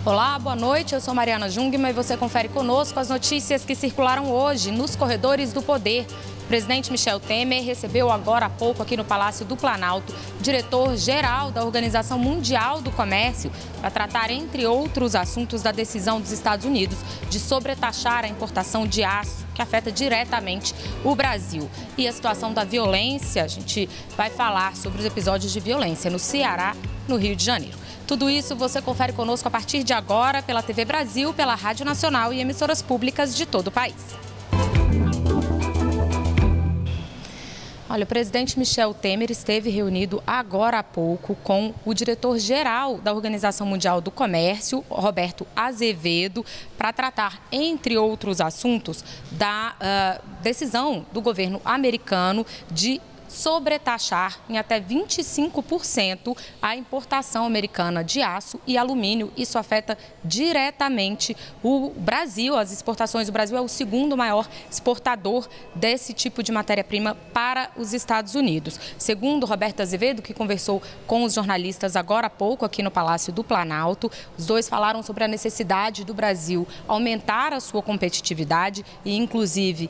Olá, boa noite. Eu sou Mariana Jungmann e você confere conosco as notícias que circularam hoje nos corredores do poder. O presidente Michel Temer recebeu agora há pouco aqui no Palácio do Planalto o diretor-geral da Organização Mundial do Comércio para tratar, entre outros assuntos, da decisão dos Estados Unidos de sobretaxar a importação de aço, que afeta diretamente o Brasil. E a situação da violência, a gente vai falar sobre os episódios de violência no Ceará, no Rio de Janeiro. Tudo isso você confere conosco a partir de agora pela TV Brasil, pela Rádio Nacional e emissoras públicas de todo o país. Olha, o presidente Michel Temer esteve reunido agora há pouco com o diretor-geral da Organização Mundial do Comércio, Roberto Azevedo, para tratar, entre outros assuntos, da decisão do governo americano de sobretaxar em até 25% a importação americana de aço e alumínio. Isso afeta diretamente o Brasil. As exportações do Brasil é o segundo maior exportador desse tipo de matéria-prima para os Estados Unidos. Segundo Roberto Azevedo, que conversou com os jornalistas agora há pouco aqui no Palácio do Planalto, os dois falaram sobre a necessidade do Brasil aumentar a sua competitividade e, inclusive,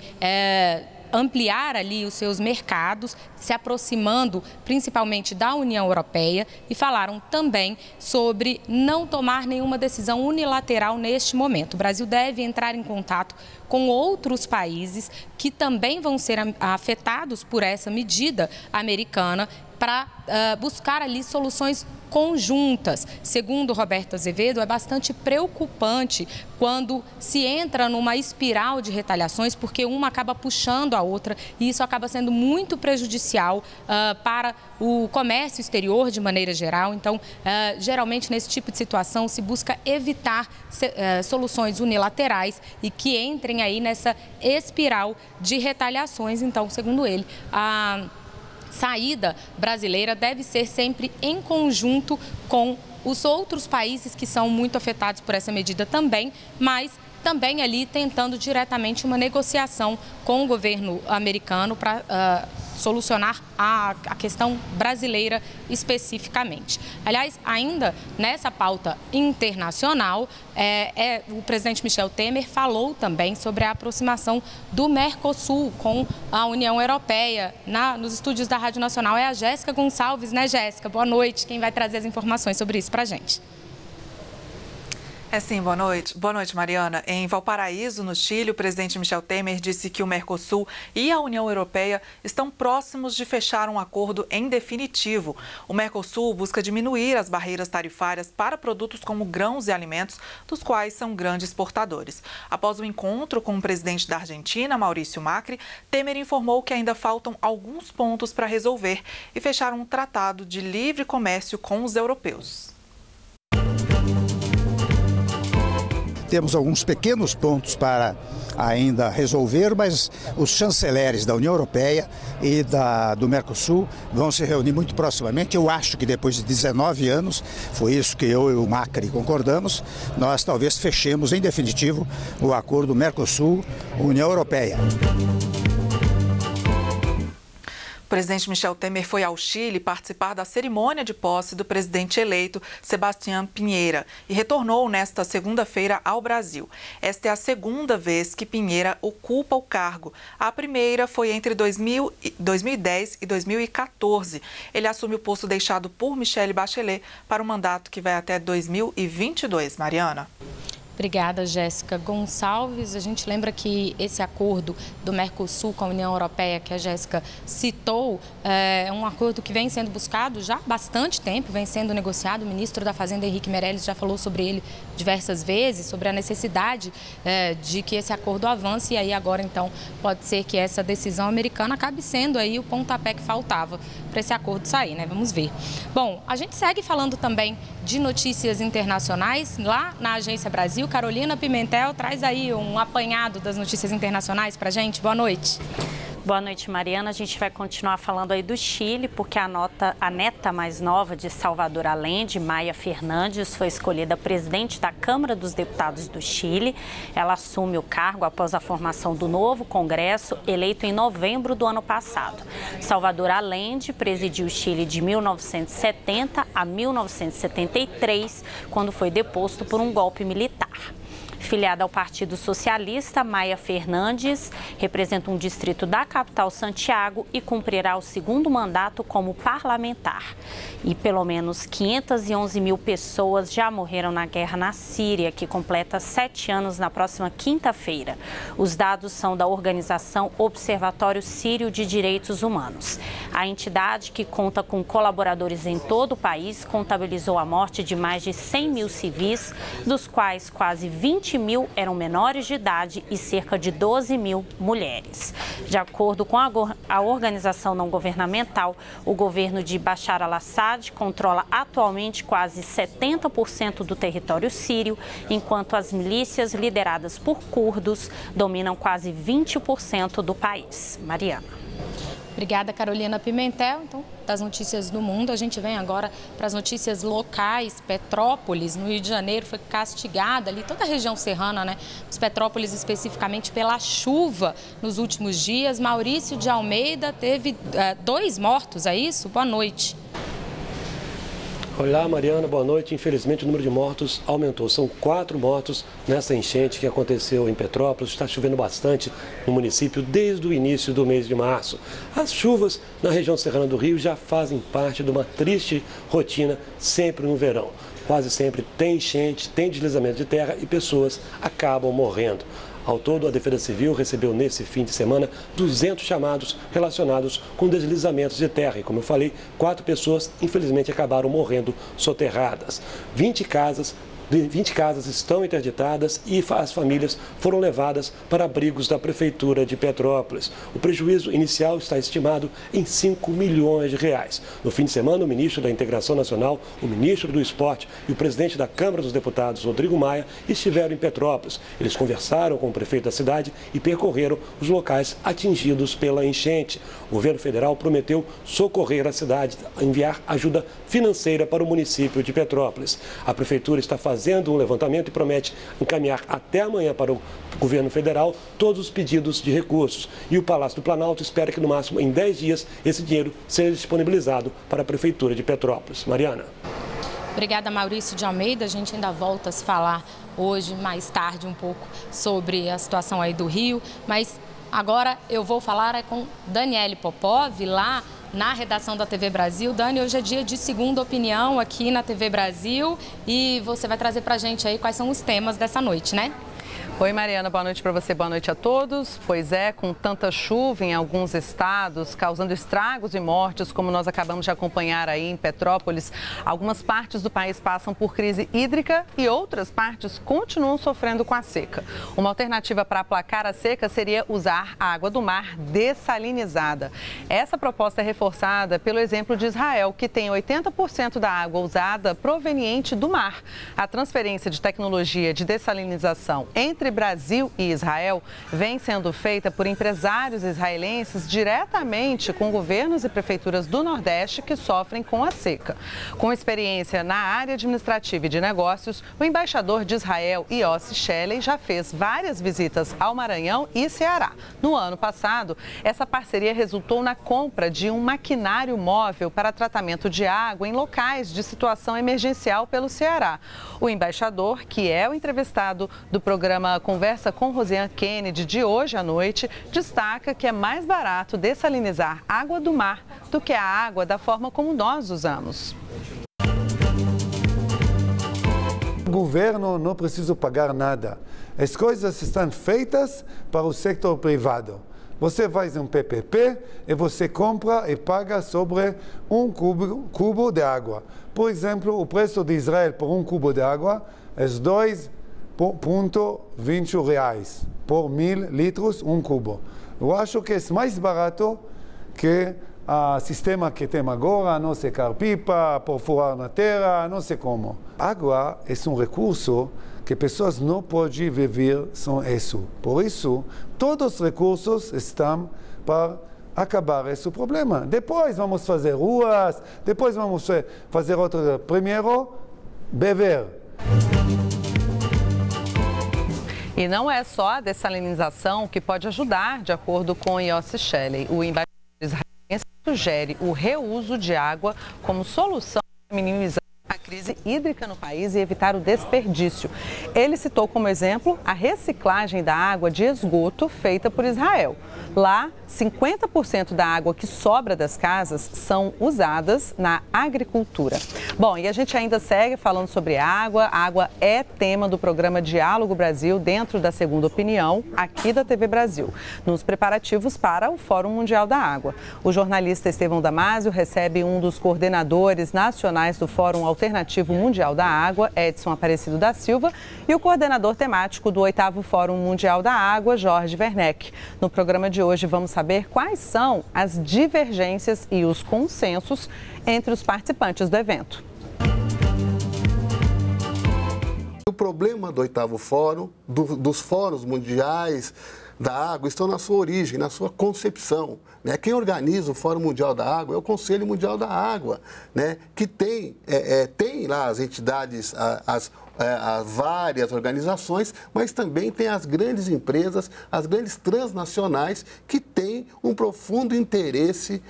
ampliar ali os seus mercados, se aproximando principalmente da União Europeia, e falaram também sobre não tomar nenhuma decisão unilateral neste momento. O Brasil deve entrar em contato com outros países que também vão ser afetados por essa medida americana para buscar ali soluções conjuntas. Segundo Roberto Azevedo, é bastante preocupante quando se entra numa espiral de retaliações, porque uma acaba puxando a outra e isso acaba sendo muito prejudicial para o comércio exterior de maneira geral. Então, geralmente nesse tipo de situação se busca evitar soluções unilaterais e que entrem aí nessa espiral de retaliações. Então, segundo ele, a saída brasileira deve ser sempre em conjunto com os outros países que são muito afetados por essa medida também, mas também ali tentando diretamente uma negociação com o governo americano para solucionar a questão brasileira especificamente. Aliás, ainda nessa pauta internacional, o presidente Michel Temer falou também sobre a aproximação do Mercosul com a União Europeia. Nos estúdios da Rádio Nacional é a Jéssica Gonçalves, né, Jéssica? Boa noite. Quem vai trazer as informações sobre isso para a gente? Sim, boa noite. Boa noite, Mariana. Em Valparaíso, no Chile, o presidente Michel Temer disse que o Mercosul e a União Europeia estão próximos de fechar um acordo em definitivo. O Mercosul busca diminuir as barreiras tarifárias para produtos como grãos e alimentos, dos quais são grandes exportadores. Após o encontro com o presidente da Argentina, Maurício Macri, Temer informou que ainda faltam alguns pontos para resolver e fechar um tratado de livre comércio com os europeus. Temos alguns pequenos pontos para ainda resolver, mas os chanceleres da União Europeia e do Mercosul vão se reunir muito proximamente. Eu acho que depois de 19 anos, foi isso que eu e o Macri concordamos, nós talvez fechemos em definitivo o acordo Mercosul-União Europeia. O presidente Michel Temer foi ao Chile participar da cerimônia de posse do presidente eleito Sebastián Piñera e retornou nesta segunda-feira ao Brasil. Esta é a segunda vez que Piñera ocupa o cargo. A primeira foi entre 2010 e 2014. Ele assume o posto deixado por Michelle Bachelet para um mandato que vai até 2022. Mariana. Obrigada, Jéssica Gonçalves. A gente lembra que esse acordo do Mercosul com a União Europeia, que a Jéssica citou, é um acordo que vem sendo buscado já há bastante tempo, vem sendo negociado. O ministro da Fazenda, Henrique Meirelles, já falou sobre ele diversas vezes, sobre a necessidade de que esse acordo avance. E aí agora, então, pode ser que essa decisão americana acabe sendo aí o pontapé que faltava para esse acordo sair, né? Vamos ver. Bom, a gente segue falando também de notícias internacionais lá na Agência Brasil. Carolina Pimentel traz aí um apanhado das notícias internacionais para a gente. Boa noite. Boa noite, Mariana. A gente vai continuar falando aí do Chile, porque a neta mais nova de Salvador Allende, Maya Fernandes, foi escolhida presidente da Câmara dos Deputados do Chile. Ela assume o cargo após a formação do novo Congresso, eleito em novembro do ano passado. Salvador Allende presidiu o Chile de 1970 a 1973, quando foi deposto por um golpe militar. Filiada ao Partido Socialista, Maya Fernandes representa um distrito da capital Santiago e cumprirá o segundo mandato como parlamentar. E pelo menos 511 mil pessoas já morreram na guerra na Síria, que completa 7 anos na próxima quinta-feira. Os dados são da organização Observatório Sírio de Direitos Humanos. A entidade, que conta com colaboradores em todo o país, contabilizou a morte de mais de 100 mil civis, dos quais quase 20 mil eram menores de idade e cerca de 12 mil mulheres. De acordo com a organização não governamental, o governo de Bashar al-Assad controla atualmente quase 70% do território sírio, enquanto as milícias lideradas por curdos dominam quase 20% do país. Mariana. Obrigada, Carolina Pimentel. Então, das notícias do mundo, a gente vem agora para as notícias locais. Petrópolis, no Rio de Janeiro, foi castigada ali, toda a região serrana, né? Os Petrópolis, especificamente pela chuva nos últimos dias. Maurício de Almeida teve 2 mortos, é isso? Boa noite. Olá, Mariana, boa noite. Infelizmente, o número de mortos aumentou. São 4 mortos nessa enchente que aconteceu em Petrópolis. Está chovendo bastante no município desde o início do mês de março. As chuvas na região serrana do Rio já fazem parte de uma triste rotina sempre no verão. Quase sempre tem enchente, tem deslizamento de terra e pessoas acabam morrendo. Ao todo, a Defesa Civil recebeu nesse fim de semana 200 chamados relacionados com deslizamentos de terra. E, como eu falei, 4 pessoas, infelizmente, acabaram morrendo soterradas. 20 casas estão interditadas e as famílias foram levadas para abrigos da Prefeitura de Petrópolis. O prejuízo inicial está estimado em 5 milhões de reais. No fim de semana, o ministro da Integração Nacional, o ministro do Esporte e o presidente da Câmara dos Deputados, Rodrigo Maia, estiveram em Petrópolis. Eles conversaram com o prefeito da cidade e percorreram os locais atingidos pela enchente. O governo federal prometeu socorrer a cidade, enviar ajuda financeira para o município de Petrópolis. A prefeitura está fazendo um levantamento e promete encaminhar até amanhã para o governo federal todos os pedidos de recursos. E o Palácio do Planalto espera que, no máximo, em 10 dias, esse dinheiro seja disponibilizado para a Prefeitura de Petrópolis. Mariana. Obrigada, Maurício de Almeida. A gente ainda volta a se falar hoje, mais tarde, um pouco sobre a situação aí do Rio. Mas agora eu vou falar com Daniele Popov, lá na redação da TV Brasil. Dani, hoje é dia de Segunda Opinião aqui na TV Brasil e você vai trazer pra gente aí quais são os temas dessa noite, né? Oi, Mariana, boa noite para você, boa noite a todos. Pois é, com tanta chuva em alguns estados, causando estragos e mortes, como nós acabamos de acompanhar aí em Petrópolis, algumas partes do país passam por crise hídrica e outras partes continuam sofrendo com a seca. Uma alternativa para aplacar a seca seria usar a água do mar dessalinizada. Essa proposta é reforçada pelo exemplo de Israel, que tem 80% da água usada proveniente do mar. A transferência de tecnologia de dessalinização entre Brasil e Israel vem sendo feita por empresários israelenses diretamente com governos e prefeituras do Nordeste que sofrem com a seca. Com experiência na área administrativa e de negócios, o embaixador de Israel, Yossi Shelley, já fez várias visitas ao Maranhão e Ceará. No ano passado, essa parceria resultou na compra de um maquinário móvel para tratamento de água em locais de situação emergencial pelo Ceará. O embaixador, que é o entrevistado do programa Conversa com Rosiane Kennedy de hoje à noite, destaca que é mais barato dessalinizar água do mar do que a água da forma como nós usamos. O governo não precisa pagar nada. As coisas estão feitas para o setor privado. Você faz um PPP e você compra e paga sobre um cubo de água. Por exemplo, o preço de Israel por um cubo de água é R$2,20 por 1.000 litros, um cubo. Eu acho que é mais barato que o sistema que temos agora, não secar pipa, perfurar na terra, não sei como. Água é um recurso que pessoas não podem viver sem isso. Por isso, todos os recursos estão para acabar esse problema. Depois vamos fazer ruas, depois vamos fazer outra. Primeiro, beber. E não é só a dessalinização que pode ajudar, de acordo com Yossi Shelley. O embaixador israelense sugere o reuso de água como solução para minimizar a crise hídrica no país e evitar o desperdício. Ele citou como exemplo a reciclagem da água de esgoto feita por Israel. Lá, 50% da água que sobra das casas são usadas na agricultura. Bom, e a gente ainda segue falando sobre água. A água é tema do programa Diálogo Brasil dentro da Segunda Opinião, aqui da TV Brasil, nos preparativos para o Fórum Mundial da Água. O jornalista Estevão Damásio recebe um dos coordenadores nacionais do Fórum Alternativo Mundial da Água, Edson Aparecido da Silva, e o coordenador temático do 8º Fórum Mundial da Água, Jorge Werneck. No programa de hoje vamos saber quais são as divergências e os consensos entre os participantes do evento. O problema do 8º Fórum, dos fóruns mundiais da água, estão na sua origem, na sua concepção. Né? Quem organiza o Fórum Mundial da Água é o Conselho Mundial da Água, né? Que tem lá as entidades, as várias organizações, mas também tem as grandes empresas, as grandes transnacionais que têm um profundo interesse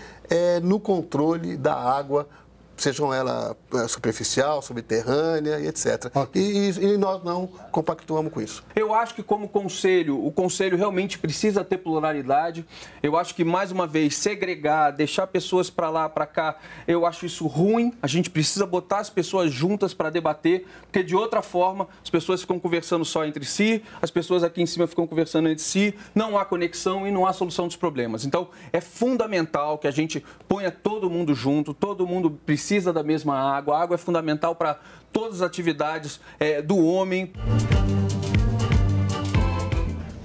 no controle da água, sejam ela superficial, subterrânea e etc. Okay. E nós não compactuamos com isso. Eu acho que como conselho, o conselho realmente precisa ter pluralidade. Eu acho que, mais uma vez, segregar, deixar pessoas para lá, para cá, eu acho isso ruim. A gente precisa botar as pessoas juntas para debater, porque de outra forma as pessoas ficam conversando só entre si, as pessoas aqui em cima ficam conversando entre si, não há conexão e não há solução dos problemas. Então, é fundamental que a gente ponha todo mundo junto, todo mundo precisa da mesma água. A água é fundamental para todas as atividades do homem.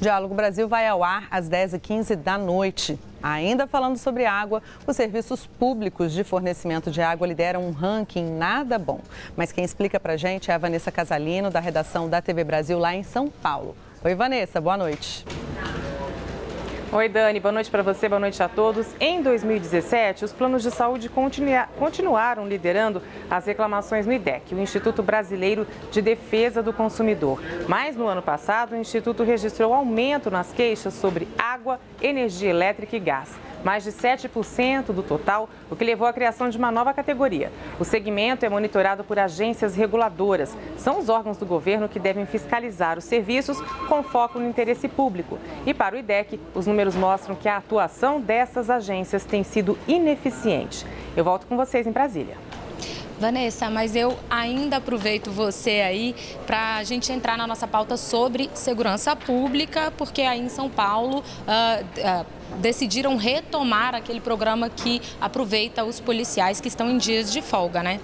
Diálogo Brasil vai ao ar às 10h15 da noite. Ainda falando sobre água, os serviços públicos de fornecimento de água lideram um ranking nada bom. Mas quem explica pra gente é a Vanessa Casalino, da redação da TV Brasil lá em São Paulo. Oi, Vanessa, boa noite. Oi, Dani, boa noite para você, boa noite a todos. Em 2017, os planos de saúde continuaram liderando as reclamações no IDEC, o Instituto Brasileiro de Defesa do Consumidor. Mas no ano passado, o Instituto registrou aumento nas queixas sobre água, energia elétrica e gás. Mais de 7% do total, o que levou à criação de uma nova categoria. O segmento é monitorado por agências reguladoras. São os órgãos do governo que devem fiscalizar os serviços com foco no interesse público. E para o IDEC, os números mostram que a atuação dessas agências tem sido ineficiente. Eu volto com vocês em Brasília. Vanessa, mas eu ainda aproveito você aí para a gente entrar na nossa pauta sobre segurança pública, porque aí em São Paulo decidiram retomar aquele programa que aproveita os policiais que estão em dias de folga, né?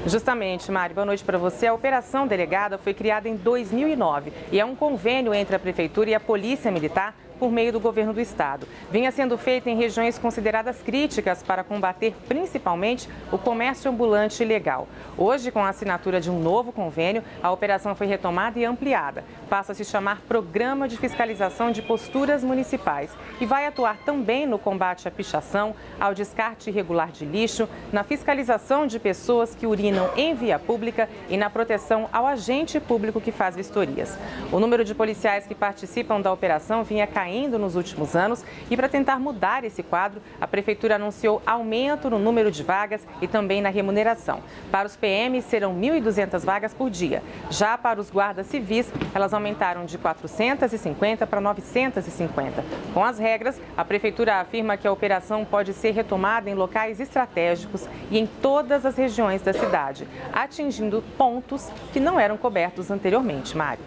Justamente, Mari, boa noite para você. A Operação Delegada foi criada em 2009 e é um convênio entre a Prefeitura e a Polícia Militar por meio do governo do estado. Vinha sendo feita em regiões consideradas críticas para combater principalmente o comércio ambulante ilegal. Hoje, com a assinatura de um novo convênio, a operação foi retomada e ampliada. Passa a se chamar Programa de Fiscalização de Posturas Municipais e vai atuar também no combate à pichação, ao descarte irregular de lixo, na fiscalização de pessoas que urinam em via pública e na proteção ao agente público que faz vistorias. O número de policiais que participam da operação vinha caindo nos últimos anos e, para tentar mudar esse quadro, a Prefeitura anunciou aumento no número de vagas e também na remuneração. Para os PMs, serão 1.200 vagas por dia. Já para os guardas civis, elas aumentaram de 450 para 950. Com as regras, a Prefeitura afirma que a operação pode ser retomada em locais estratégicos e em todas as regiões da cidade, atingindo pontos que não eram cobertos anteriormente, Mário.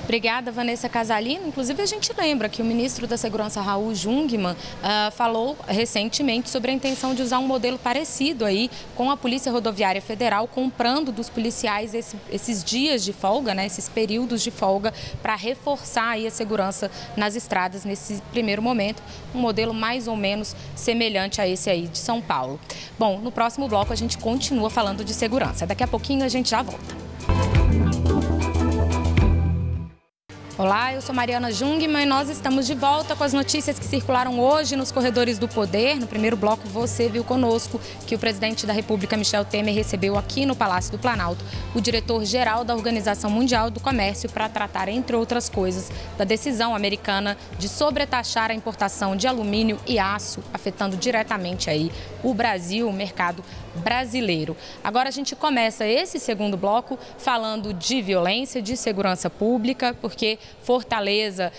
Obrigada, Vanessa Casalino. Inclusive, a gente lembra que o ministro da Segurança, Raul Jungmann, falou recentemente sobre a intenção de usar um modelo parecido aí com a Polícia Rodoviária Federal, comprando dos policiais esses dias de folga, né, esses períodos de folga, para reforçar aí a segurança nas estradas nesse primeiro momento, um modelo mais ou menos semelhante a esse aí de São Paulo. Bom, no próximo bloco a gente continua falando de segurança. Daqui a pouquinho a gente já volta. Olá, eu sou Mariana Jungmann e nós estamos de volta com as notícias que circularam hoje nos corredores do poder. No primeiro bloco, você viu conosco que o presidente da República, Michel Temer, recebeu aqui no Palácio do Planalto o diretor-geral da Organização Mundial do Comércio para tratar, entre outras coisas, da decisão americana de sobretaxar a importação de alumínio e aço, afetando diretamente aí o Brasil, o mercado brasileiro. Agora a gente começa esse segundo bloco falando de violência, de segurança pública, porque Fortaleza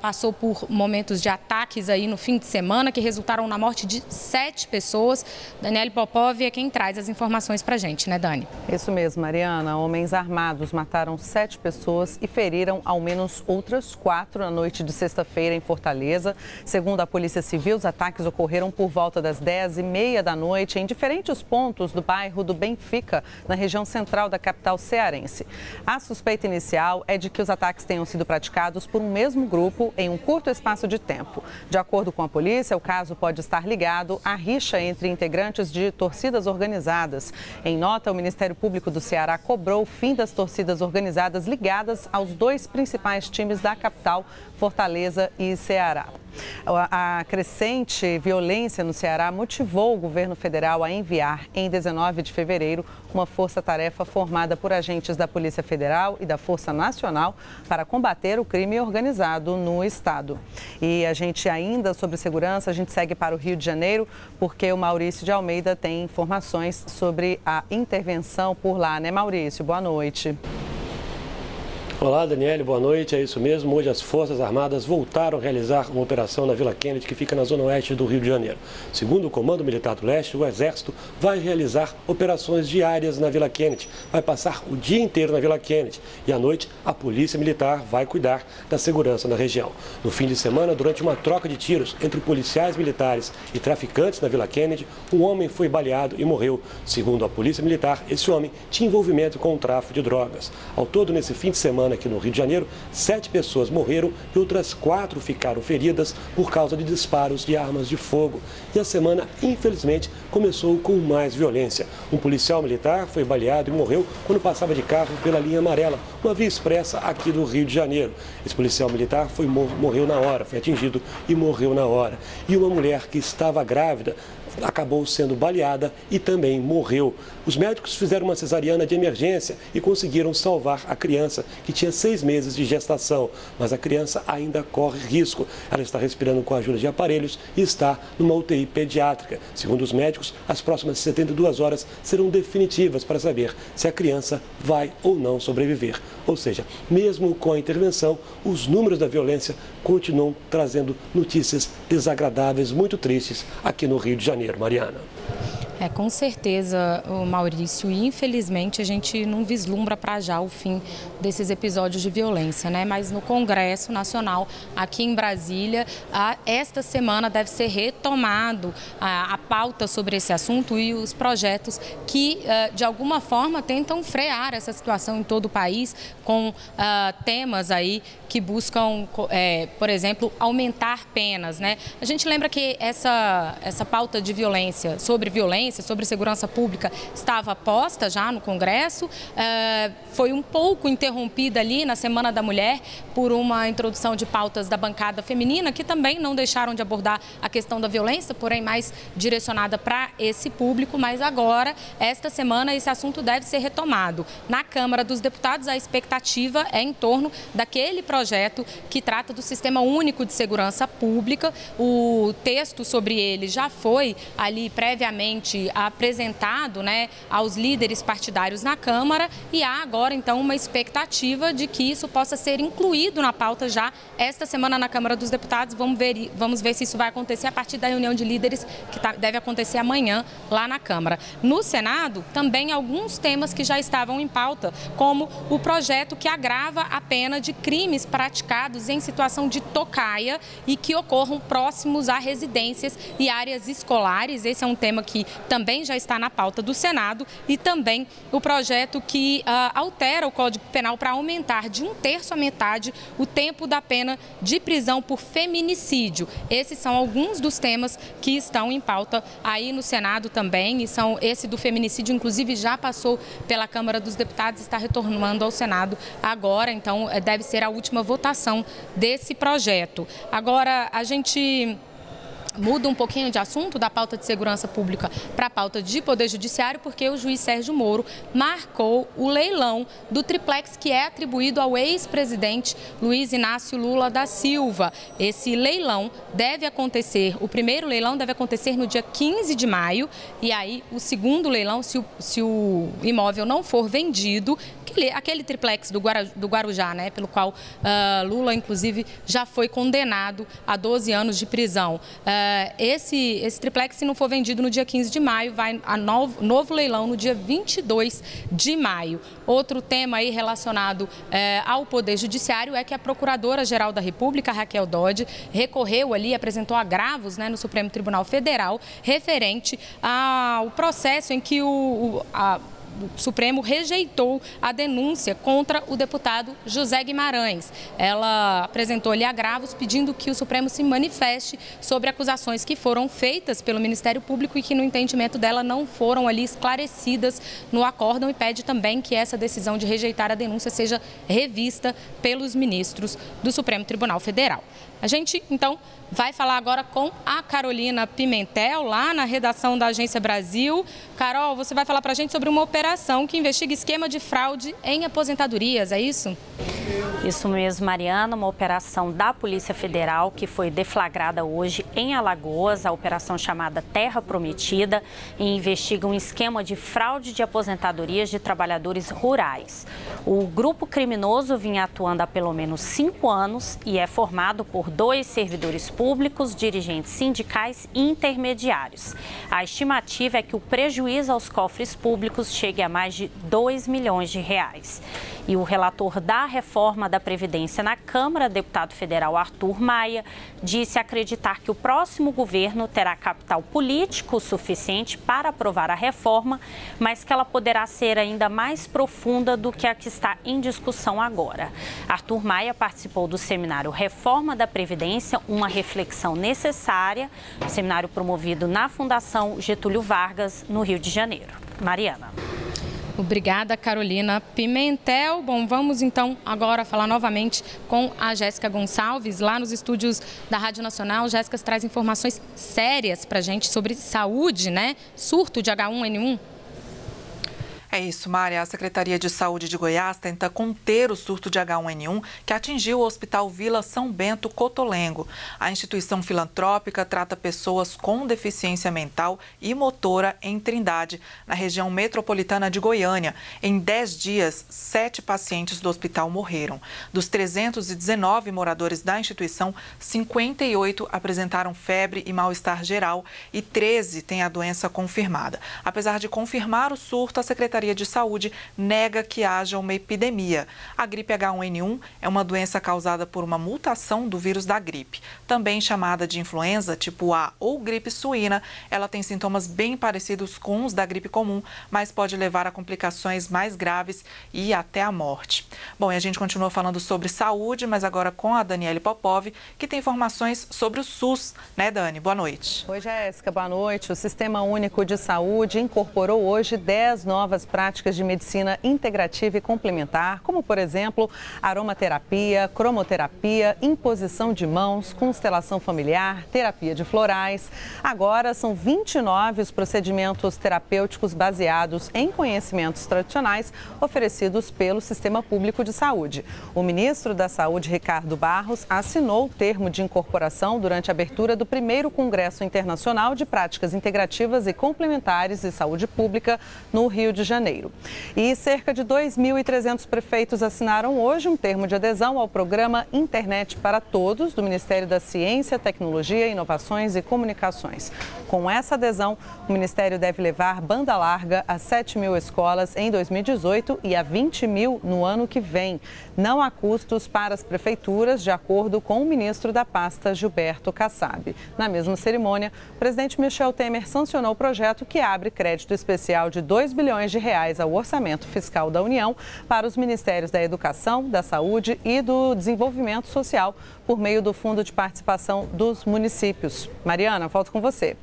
passou por momentos de ataques aí no fim de semana que resultaram na morte de 7 pessoas. Daniele Popov é quem traz as informações pra gente, né, Dani? Isso mesmo, Mariana. Homens armados mataram 7 pessoas e feriram ao menos outras 4 na noite de sexta-feira em Fortaleza. Segundo a Polícia Civil, os ataques ocorreram por volta das 10h30 da noite em diferentes pontos do bairro do Benfica, na região central da capital cearense. A suspeita inicial é de que os ataques tenham sido praticados por um mesmo grupo em um curto espaço de tempo. De acordo com a polícia, o caso pode estar ligado à rixa entre integrantes de torcidas organizadas. Em nota, o Ministério Público do Ceará cobrou o fim das torcidas organizadas ligadas aos 2 principais times da capital, Fortaleza e Ceará. A crescente violência no Ceará motivou o governo federal a enviar, em 19 de fevereiro, uma força-tarefa formada por agentes da Polícia Federal e da Força Nacional para combater o crime organizado no estado. E a gente ainda sobre segurança, a gente segue para o Rio de Janeiro, porque o Maurício de Almeida tem informações sobre a intervenção por lá, né, Maurício? Boa noite. Olá, Daniele, boa noite. É isso mesmo. Hoje as Forças Armadas voltaram a realizar uma operação na Vila Kennedy, que fica na zona oeste do Rio de Janeiro. Segundo o Comando Militar do Leste, o Exército vai realizar operações diárias na Vila Kennedy. Vai passar o dia inteiro na Vila Kennedy e à noite a Polícia Militar vai cuidar da segurança na região. No fim de semana, durante uma troca de tiros entre policiais militares e traficantes na Vila Kennedy, um homem foi baleado e morreu. Segundo a Polícia Militar, esse homem tinha envolvimento com o tráfico de drogas. Ao todo, nesse fim de semana, aqui no Rio de Janeiro, 7 pessoas morreram e outras 4 ficaram feridas por causa de disparos de armas de fogo. E a semana, infelizmente, começou com mais violência. Um policial militar foi baleado e morreu quando passava de carro pela linha amarela, uma via expressa aqui do Rio de Janeiro. Esse policial militar morreu na hora, foi atingido e morreu na hora. E uma mulher que estava grávida acabou sendo baleada e também morreu. Os médicos fizeram uma cesariana de emergência e conseguiram salvar a criança, que tinha 6 meses de gestação, mas a criança ainda corre risco. Ela está respirando com a ajuda de aparelhos e está numa UTI pediátrica. Segundo os médicos, as próximas 72 horas serão definitivas para saber se a criança vai ou não sobreviver. Ou seja, mesmo com a intervenção, os números da violência continuam trazendo notícias desagradáveis, muito tristes aqui no Rio de Janeiro. Mariana. Com certeza, Maurício, e infelizmente a gente não vislumbra para já o fim desses episódios de violência, né? Mas no Congresso Nacional, aqui em Brasília, esta semana deve ser retomado a pauta sobre esse assunto e os projetos que, de alguma forma, tentam frear essa situação em todo o país, com temas aí que buscam, por exemplo, aumentar penas, né? A gente lembra que essa pauta de violência, sobre segurança pública, estava posta já no Congresso, foi um pouco interrompida ali na Semana da Mulher por uma introdução de pautas da bancada feminina, que também não deixaram de abordar a questão da violência, porém mais direcionada para esse público, mas agora, esta semana, esse assunto deve ser retomado. Na Câmara dos Deputados, a expectativa é em torno daquele projeto que trata do Sistema Único de Segurança Pública. O texto sobre ele já foi ali previamente hoje apresentado, né, aos líderes partidários na Câmara, e há agora então uma expectativa de que isso possa ser incluído na pauta já esta semana na Câmara dos Deputados. Vamos ver se isso vai acontecer a partir da reunião de líderes que deve acontecer amanhã lá na Câmara. No Senado, também alguns temas que já estavam em pauta, como o projeto que agrava a pena de crimes praticados em situação de tocaia e que ocorram próximos a residências e áreas escolares. Esse é um tema que também já está na pauta do Senado, e também o projeto que altera o Código Penal para aumentar de 1/3 à metade o tempo da pena de prisão por feminicídio. Esses são alguns dos temas que estão em pauta aí no Senado também, e esse do feminicídio, inclusive, já passou pela Câmara dos Deputados, está retornando ao Senado agora, então deve ser a última votação desse projeto. Agora, a gente muda um pouquinho de assunto da pauta de segurança pública para a pauta de Poder Judiciário, porque o juiz Sérgio Moro marcou o leilão do triplex que é atribuído ao ex-presidente Luiz Inácio Lula da Silva. Esse leilão deve acontecer, o primeiro leilão deve acontecer no dia 15 de maio, e aí o segundo leilão, se o imóvel não for vendido, aquele triplex do Guarujá, né, pelo qual Lula, inclusive, já foi condenado a 12 anos de prisão. Esse triplex, se não for vendido no dia 15 de maio, vai a novo leilão no dia 22 de maio. Outro tema aí relacionado ao Poder Judiciário é que a Procuradora-Geral da República, Raquel Dodge, recorreu ali, apresentou agravos, né, no Supremo Tribunal Federal, referente ao processo em que o Supremo rejeitou a denúncia contra o deputado José Guimarães. Ela apresentou ali agravos pedindo que o Supremo se manifeste sobre acusações que foram feitas pelo Ministério Público e que, no entendimento dela, não foram ali esclarecidas no acórdão, e pede também que essa decisão de rejeitar a denúncia seja revista pelos ministros do Supremo Tribunal Federal. A gente, então, vai falar agora com a Carolina Pimentel, lá na redação da Agência Brasil. Carol, você vai falar para a gente sobre uma operação que investiga esquema de fraude em aposentadorias, é isso? Isso mesmo, Mariana, uma operação da Polícia Federal que foi deflagrada hoje em Alagoas, a operação chamada Terra Prometida, e investiga um esquema de fraude de aposentadorias de trabalhadores rurais. O grupo criminoso vinha atuando há pelo menos 5 anos e é formado por 2 servidores públicos, dirigentes sindicais e intermediários. A estimativa é que o prejuízo aos cofres públicos chegue a mais de 2 milhões de reais. E o relator da reforma da Previdência na Câmara, deputado federal Arthur Maia, disse acreditar que o próximo governo terá capital político suficiente para aprovar a reforma, mas que ela poderá ser ainda mais profunda do que a que está em discussão agora. Arthur Maia participou do seminário Reforma da Previdência, uma reflexão necessária, seminário promovido na Fundação Getúlio Vargas, no Rio de Janeiro. Mariana. Obrigada, Carolina Pimentel. Bom, vamos então agora falar novamente com a Jéssica Gonçalves, lá nos estúdios da Rádio Nacional. Jéssica traz informações sérias para a gente sobre saúde, né? Surto de H1N1. É isso, Mária. A Secretaria de Saúde de Goiás tenta conter o surto de H1N1 que atingiu o Hospital Vila São Bento Cotolengo. A instituição filantrópica trata pessoas com deficiência mental e motora em Trindade, na região metropolitana de Goiânia. Em 10 dias, 7 pacientes do hospital morreram. Dos 319 moradores da instituição, 58 apresentaram febre e mal-estar geral e 13 têm a doença confirmada. Apesar de confirmar o surto, a Secretaria de Saúde nega que haja uma epidemia. A gripe H1N1 é uma doença causada por uma mutação do vírus da gripe. Também chamada de influenza tipo A ou gripe suína, ela tem sintomas bem parecidos com os da gripe comum, mas pode levar a complicações mais graves e até a morte. Bom, e a gente continua falando sobre saúde, mas agora com a Daniele Popov, que tem informações sobre o SUS. Né, Dani? Boa noite. Oi, Jéssica. Boa noite. O Sistema Único de Saúde incorporou hoje 10 novas práticas de medicina integrativa e complementar, como, por exemplo, aromaterapia, cromoterapia, imposição de mãos, constelação familiar, terapia de florais. Agora são 29 os procedimentos terapêuticos baseados em conhecimentos tradicionais oferecidos pelo Sistema Público de Saúde. O ministro da Saúde, Ricardo Barros, assinou o termo de incorporação durante a abertura do primeiro Congresso Internacional de Práticas Integrativas e Complementares de Saúde Pública no Rio de Janeiro. E cerca de 2.300 prefeitos assinaram hoje um termo de adesão ao programa Internet para Todos do Ministério da Ciência, Tecnologia, Inovações e Comunicações. Com essa adesão, o Ministério deve levar banda larga a 7.000 escolas em 2018 e a 20.000 no ano que vem. Não há custos para as prefeituras, de acordo com o ministro da pasta, Gilberto Kassab. Na mesma cerimônia, o presidente Michel Temer sancionou o projeto que abre crédito especial de 2 bilhões de reais ao orçamento fiscal da União para os ministérios da Educação, da Saúde e do Desenvolvimento Social por meio do Fundo de Participação dos Municípios. Mariana, volto com você.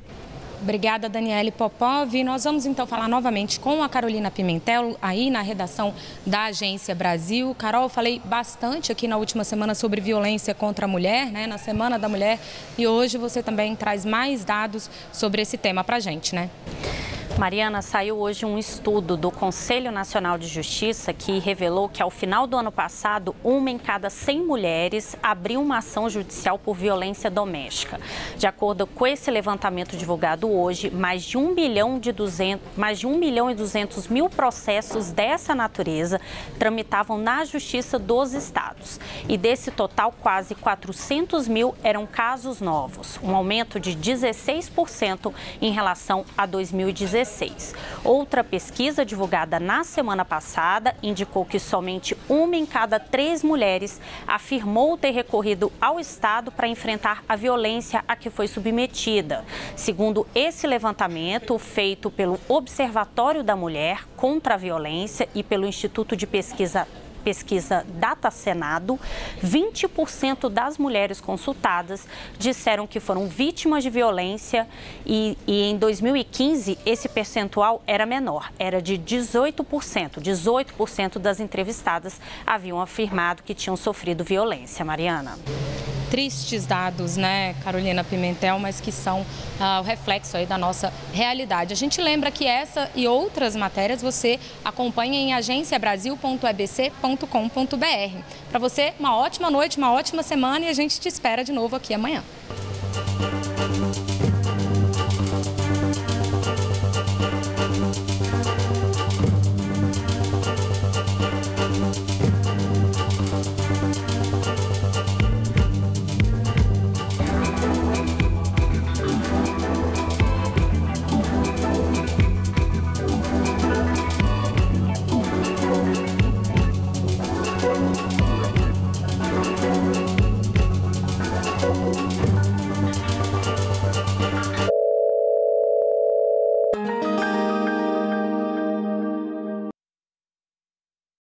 Obrigada, Daniele Popov. E nós vamos então falar novamente com a Carolina Pimentel, aí na redação da Agência Brasil. Carol, falei bastante aqui na última semana sobre violência contra a mulher, né, na Semana da Mulher. E hoje você também traz mais dados sobre esse tema pra gente, né? Mariana, saiu hoje um estudo do Conselho Nacional de Justiça que revelou que ao final do ano passado, 1 em cada 100 mulheres abriu uma ação judicial por violência doméstica. De acordo com esse levantamento divulgado hoje, mais de 1 milhão e 200 mil processos dessa natureza tramitavam na Justiça dos Estados. E desse total, quase 400 mil eram casos novos, um aumento de 16% em relação a 2016. Outra pesquisa divulgada na semana passada indicou que somente 1 em cada 3 mulheres afirmou ter recorrido ao Estado para enfrentar a violência a que foi submetida. Segundo esse levantamento, feito pelo Observatório da Mulher contra a Violência e pelo Instituto de Pesquisa Data Senado, 20% das mulheres consultadas disseram que foram vítimas de violência e em 2015 esse percentual era menor, era de 18%. 18% das entrevistadas haviam afirmado que tinham sofrido violência. Mariana. Tristes dados, né, Carolina Pimentel, mas que são o reflexo aí da nossa realidade. A gente lembra que essa e outras matérias você acompanha em agenciabrasil.ebc.com.br. Para você, uma ótima noite, uma ótima semana e a gente te espera de novo aqui amanhã.